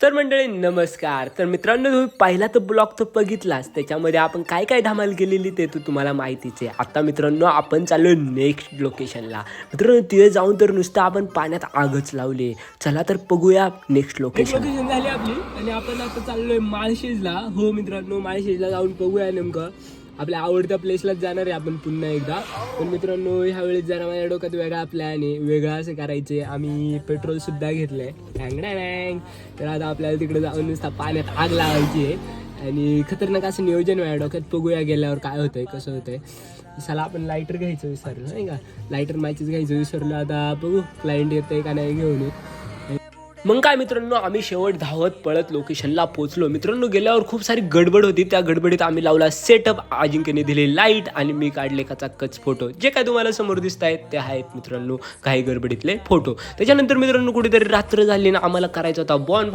तर मंडळी नमस्कार. तर मित्रांनो, तुम्ही पहिला तर ब्लॉग तर बघितलाच. त्याच्यामध्ये आपण काय काय धमाल केलेली ते तर तुम्हाला माहितीच आहे. आता मित्रांनो आपण चाललो नेक्स्ट लोकेशनला. मित्रांनो तिथे जाऊन तर नुसतं आपण पाण्यात आगच लावले. चला तर बघूया नेक्स्ट लोकेशन झाली आपली आणि आपण आता चाललोय माळशेजला. हो मित्रांनो, माळशेजला जाऊन बघूया नेमकं आपल्या आवडत्या प्लेसलाच जाणार आहे आपण पुन्हा एकदा. पण मित्रांनो ह्यावेळेस जरा माझ्या डोक्यात वेगळा प्लॅन आहे, वेगळा असे करायचे. आम्ही पेट्रोल सुद्धा घेतलंय बँग. तर आता आपल्याला तिकडे जाऊन नुसता पाण्यात आग लावायची आहे आणि खतरनाक असं नियोजन माझ्या डोक्यात. बघूया गेल्यावर काय होतंय कसं होतंय. साला आपण लायटर घ्यायचं विसरलो नाही का, लायटर मॅचेस घ्यायचं विसरलो. आता बघू क्लायंट येतंय का नाही घेऊन येऊ. मग काय मित्रांनो, आम्ही शेवट धावत पळत लोकेशनला पोहोचलो. मित्रांनो गेल्यावर खूप सारी गडबड होती. त्या गडबडीत आम्ही लावला सेटअप, अजिंक्यने दिले लाईट आणि मी काढले कचाकच फोटो. जे काय तुम्हाला समोर दिसत आहेत ते आहेत मित्रांनो काही गडबडीतले फोटो. त्याच्यानंतर मित्रांनो कुठेतरी रात्र झाली ना, आम्हाला करायचा होता बॉन